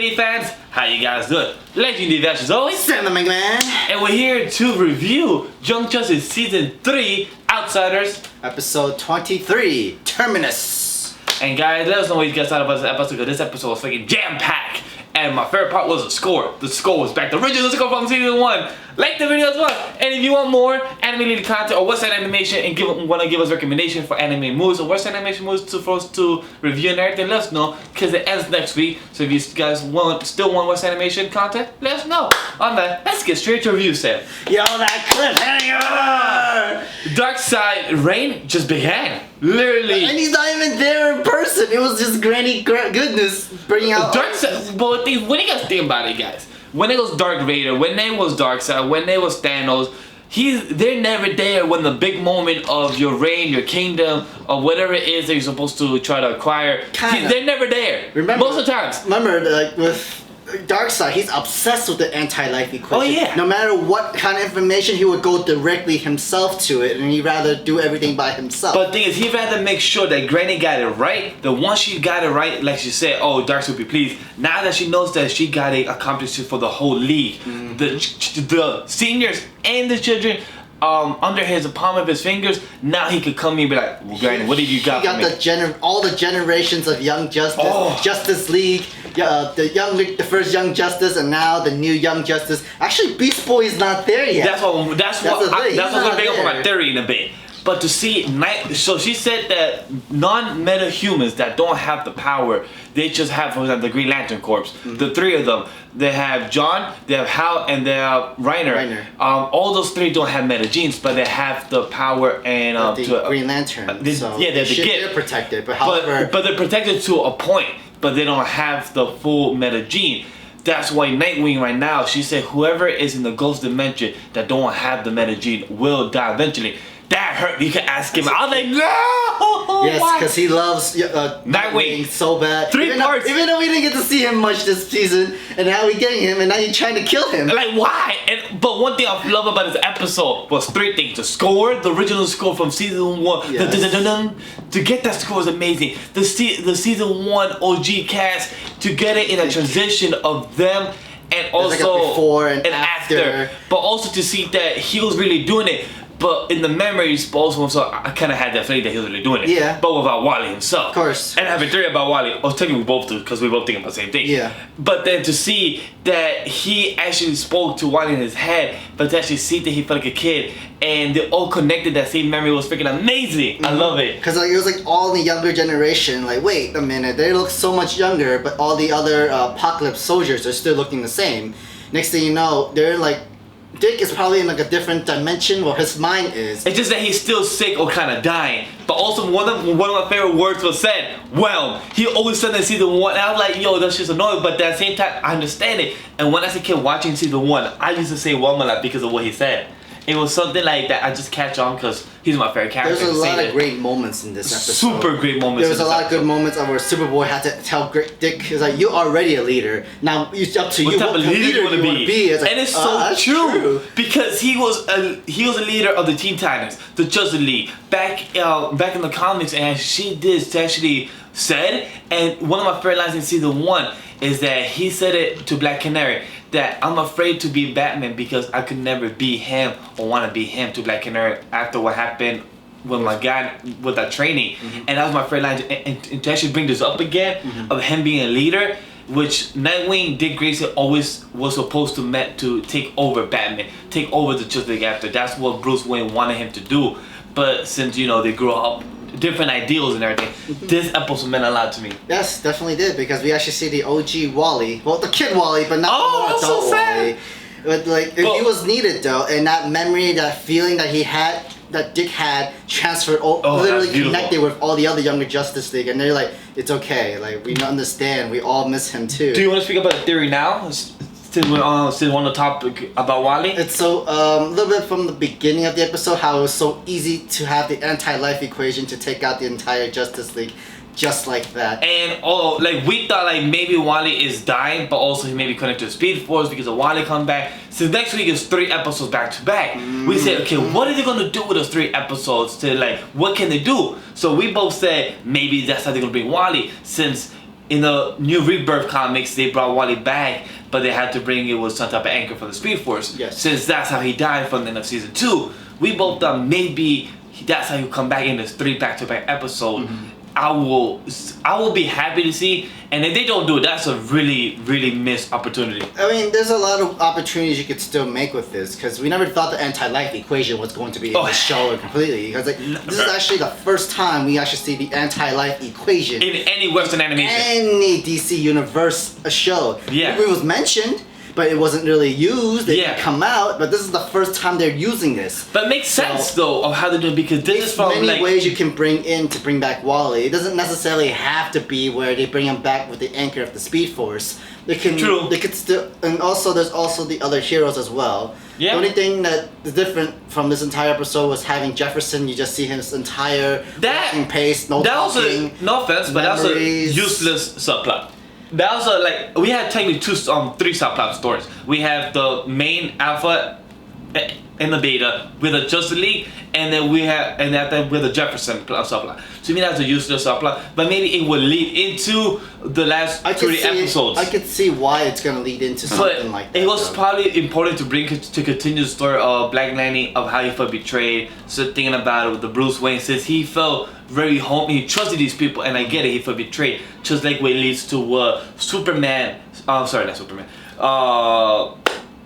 WWE fans, how you guys doing? Legendary Dash as always, Sam the McMahon, and we're here to review Young Justice Season 3 Outsiders, Episode 23, Terminus. And guys, let us know what you guys thought about this episode, because this episode was fucking jam-packed. And my favorite part was the score. The score was back. The original score from Season 1. Like the video as well. And if you want more anime-related content or Western animation and want to give us recommendations for anime movies or Western animation movies for us to review and everything, let us know, because it ends next week. So if you guys still want Western animation content, let us know. On that, let's get straight to review, Sam. Yo, that cliffhanger! Darksied reign just began. Literally. And he's not even there in person. It was just Granny goodness bringing out. Darksied. But when you guys think about it, guys, when it was Dark Vader, when it was Darksied, when it was Thanos, they're never there when the big moment of your reign, your kingdom, or whatever it is that you're supposed to try to acquire. They're never there. Remember, most of the times. Remember, like with Darksied, he's obsessed with the anti-life equation. Oh yeah. No matter what kind of information, he would go directly himself to it, and he'd rather do everything by himself. But the thing is, he'd rather make sure that Granny got it right. That once she got it right, like she said, oh, Darksied would be pleased. Now that she knows that she got it accomplished for the whole league, the seniors and the children. Under his palm of his fingers, now he could come in and be like, well, Granny, what did you got for me? He got all the generations of Young Justice, Justice League, the first Young Justice, and now the new Young Justice. Actually, Beast Boy is not there yet. That's what I'm gonna bring up for my theory in a bit. But to see so she said that non-meta humans that don't have the power, they just have, for example, the Green Lantern Corps. The three of them, they have John, they have Hal, and they have Reiner. All those three don't have meta genes, but they have the power and Green Lantern. They're protected, but they're protected to a point, but they don't have the full meta gene. That's why Nightwing right now, she said whoever is in the ghost dimension that don't have the meta gene will die eventually. That hurt. You can ask him. I was like, no! Yes, because he loves Nightwing so bad. Three parts. Even though we didn't get to see him much this season, and now we're getting him, and now you're trying to kill him. Like, why? But one thing I love about this episode was three things. The score, the original score from Season 1. Yes. To get that score is amazing. The Season 1 OG cast, to get it in a transition of them, and also like a before and after. But also to see that he was really doing it. But in the memories, also, so I kind of had that feeling that he was really doing it. Yeah. But without Wally himself. Of course. And I have a theory about Wally. I was telling we both do, because we both think about the same thing. Yeah. But then to see that he actually spoke to Wally in his head, but to actually see that he felt like a kid, and they all connected that same memory was freaking amazing. I love it. Because like, it was like all the younger generation, like, wait a minute, they look so much younger, but all the other Apocalypse soldiers are still looking the same. Next thing you know, they're like, Dick is probably in like a different dimension where his mind is. It's just that he's still sick or kind of dying. But also one of my favorite words was said, well, he always said in Season 1, and I was like, yo, that's just annoying, but at the same time, I understand it. And when I was a kid watching Season 1, I used to say well a lot because of what he said. It was something like that. I just catch on because he's my favorite character. There's a lot of great moments in this episode. Super great moments. There was a lot of good moments where Superboy had to tell Dick, he's like, you're already a leader. Now it's up to you. What type of leader you want to be? It's like, and it's so true because he was a leader of the Teen Titans, the Justice League, back in the comics, and she did actually said. And one of my favorite lines in Season 1 is that he said it to Black Canary, that I'm afraid to be Batman because I could never be him or want to be him, to Black Canary after what happened with my guy with that training. And that was my favorite line. And to actually bring this up again of him being a leader, which Nightwing, Dick Grayson always was supposed to take over Batman, take over the Justice League after. That's what Bruce Wayne wanted him to do. But since, you know, they grew up different ideals and everything, this episode meant a lot to me. Yes, definitely did, because we actually see the OG Wally, well, the kid Wally, but not the adult so Wally. But like, if he was needed though, and that memory, that feeling that he had, that Dick had, transferred, literally connected with all the other younger Justice League, and they're like, it's okay, like, we understand, we all miss him too. Do you want to speak about the theory now? Since we're on the topic about Wally? It's so, a little bit from the beginning of the episode, how it was so easy to have the anti-life equation to take out the entire Justice League. Just like that. And like we thought like maybe Wally is dying, but also he may be connected to Speed Force because of Wally come back. Since next week is 3 episodes back to back, we said, okay, what are they gonna do with those 3 episodes? To like, what can they do? So we both said maybe that's how they're gonna bring Wally, since in the new Rebirth comics, they brought Wally back, but they had to bring it with some type of anchor for the Speed Force. Yes. Since that's how he died from the end of season 2, we both thought maybe that's how he'll come back in this 3 back-to-back episode. I will be happy to see, and if they don't do it, that's a really, really missed opportunity. I mean, there's a lot of opportunities you could still make with this, because we never thought the anti-life equation was going to be in the show completely. Because like, this is actually the first time we actually see the anti-life equation in any Western animation, any DC Universe show. Yeah, it was mentioned, but it wasn't really used. It didn't come out, but this is the first time they're using this. But it makes sense though of how they do it, because this is from many ways you can bring back Wally. It doesn't necessarily have to be where they bring him back with the anchor of the Speed Force. They can. True. They could still, and also there's also the other heroes as well. Yeah. The only thing that is different from this entire episode was having Jefferson. You just see his entire walking pace, no talking. No offense, but that's a useless subplot. That was like, we had technically 3 subplot stories. We have the main Alpha and the Beta with the Justice League, and then we have with the Jefferson subplot. So I mean that's a useless subplot, but maybe it will lead into the last 3 episodes. I could see why it's gonna lead into something like that. It was probably important to continue the story of Black Lanny, of how he felt betrayed. So thinking about it with the Bruce Wayne, since he felt very home, he trusted these people, and I get it, he felt betrayed. Just like what leads to Superman. Sorry, not Superman. Not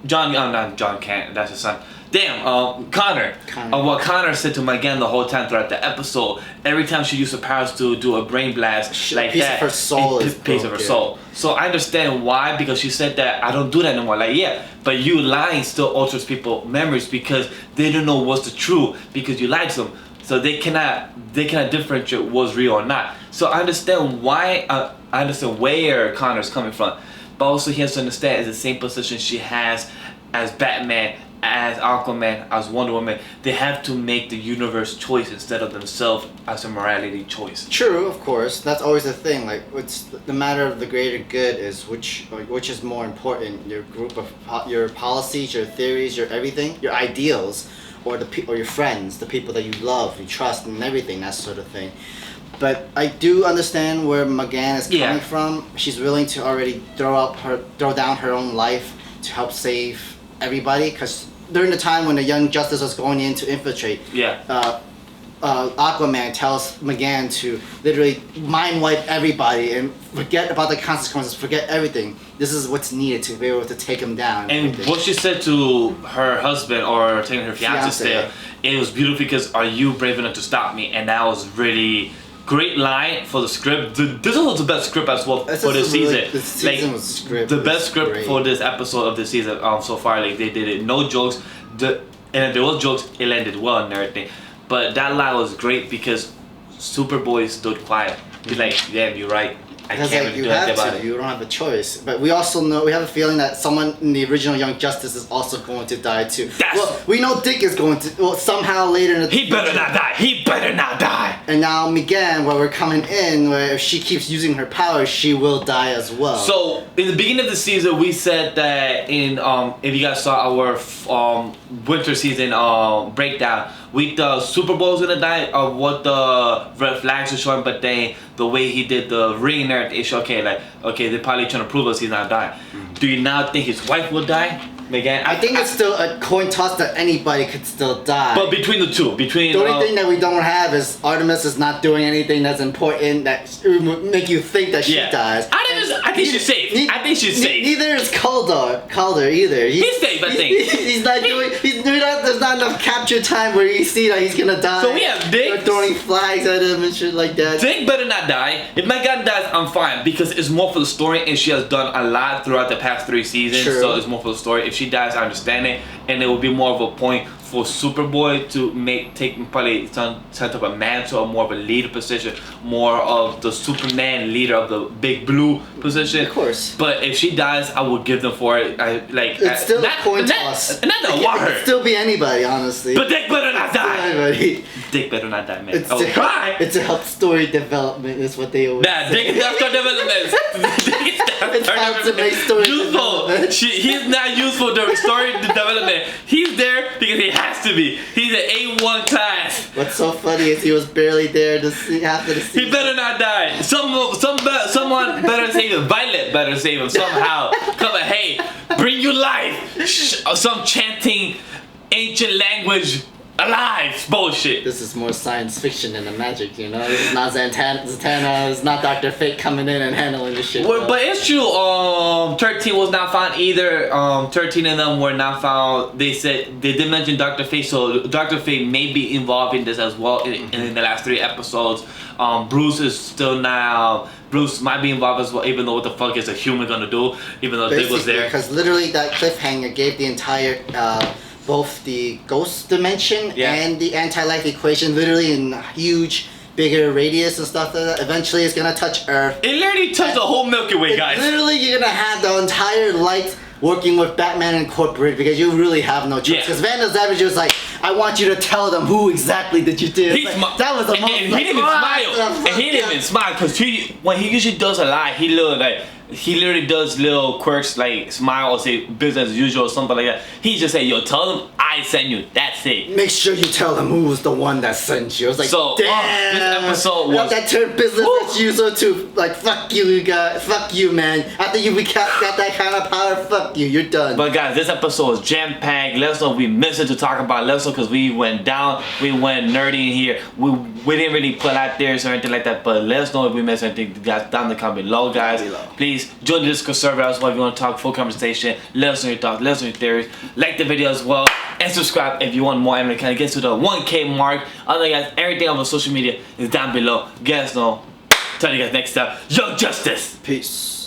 John Kent. That's his son. Damn, Connor. What Connor said to Megan the whole time throughout the episode. Every time she used her powers to do a brain blast like piece that, of her soul is piece of her soul. So I understand why, because she said that I don't do that anymore. Like yeah, but you lying still alters people's memories because they don't know what's the truth because you lied to them. So they cannot differentiate what's real or not. So I understand why. I understand where Connor's coming from, but also he has to understand it's the same position she has as Batman, as Aquaman, as Wonder Woman. They have to make the universe choice instead of themselves as a morality choice. True, of course. That's always the thing. Like, it's the matter of the greater good is which is more important: your group of your policies, your theories, your everything, your ideals, or your friends, the people that you love, you trust, and everything, that sort of thing. But I do understand where Megan is coming from. She's willing to already throw down her own life to help save everybody, because during the time when the Young Justice was going in to infiltrate, Aquaman tells Megan to literally mind wipe everybody and forget about the consequences, forget everything. This is what's needed to be able to take him down. And what she said to her husband, or taking her fiance there, it was beautiful because, are you brave enough to stop me? And that was really great line for the script. This was the best script as well for this season. This season was script. The best script for this episode of this season so far. Like they did it, no jokes. And if there was jokes, it landed well and everything. But that line was great because Superboy stood quiet. He's like, damn, you're right. I can't really do anything about it. You don't have a choice. But we also know, we have a feeling that someone in the original Young Justice is also going to die too. Well, we know Dick is going to, somehow later in the He better not die. He better not die. And now Megan, where we're coming in, where if she keeps using her powers, she will die as well. So in the beginning of the season, we said that in if you guys saw our winter season breakdown, we thought Superboy was gonna die of what the red flags were showing, but then the way he did the ring and everything, it's okay, they're probably trying to prove us he's not dying. Do you now think his wife will die? Megan? I think it's still a coin toss that anybody could still die. But between the two, the only thing that we don't have is Artemis is not doing anything that's important that would make you think that she dies. I think she's safe. I think she's safe. Neither is Calder either. He's safe, I think. He's not doing. There's not enough capture time where you see that he's gonna die. So we have Dick. They're throwing flags at him and shit like that. Dick better not die. If Megan dies, I'm fine because it's more for the story, and she has done a lot throughout the past 3 seasons. True. So it's more for the story. If she dies, I understand it, and it will be more of a point for Superboy to take probably some type of a mantle, or more of a leader position, more of the Superman leader of the Big Blue position. Of course. But if she dies, I would give them for it. It's still a coin toss. Not that I want her. It could still be anybody, honestly. But Dick better not die. Anybody. Dick better not die, man. It's to help story development is what they always say. Dick is not story development. It's how to make story useful. development. He's not useful during story development. He's there because he has to be. He's an A1 class. What's so funny is he was barely there to see after the season. He better not die. Someone better save him. Violet better save him somehow. Come on, hey, bring you life. Some chanting ancient language alive bullshit. This is more science fiction than the magic, you know? This is not Zatanna, it's not Dr. Fate coming in and handling this shit. Well, but it's true, 13 was not found either. 13 of them were not found. They said, they did mention Dr. Fate, so Dr. Fate may be involved in this as well in the last 3 episodes. Bruce is still now, Bruce might be involved as well, even though what the fuck is a human gonna do, even though Dick was there. Because literally that cliffhanger gave the entire, both the ghost dimension and the anti-life equation literally in a huge, bigger radius and stuff like that. Eventually it's gonna touch Earth. It literally touched the whole Milky Way, guys. Literally you're gonna have the entire light working with Batman Incorporated because you really have no choice. Because Vandal Savage was like, I want you to tell them who exactly did you do. Like, that was the most. And he didn't even smile. And he didn't even smile because when he usually does a lie, he literally does little quirks like smile or say business as usual or something like that. He just said, yo, tell them I sent you. That's it. Make sure you tell them who was the one that sent you. I was like, so, damn. This episode was... that turned business as usual too. Like, fuck you guys. Fuck you, man. After you got that kind of power, fuck you. You're done. But guys, this episode was jam-packed. Let us know if we missed it to talk about. Let us know because we went down. We went nerdy in here. We didn't really put out there or anything like that. But let us know if we missed anything. Guys, down in the comment below, guys. Please join the Discord server as well if you want to talk full conversation. Let us know your thoughts. Let us know your theories. Like the video as well. And subscribe if you want more anime content. Get to the 1K mark. Other guys, everything on the social media is down below. Guys know. Tell you guys next time. Young Justice. Peace.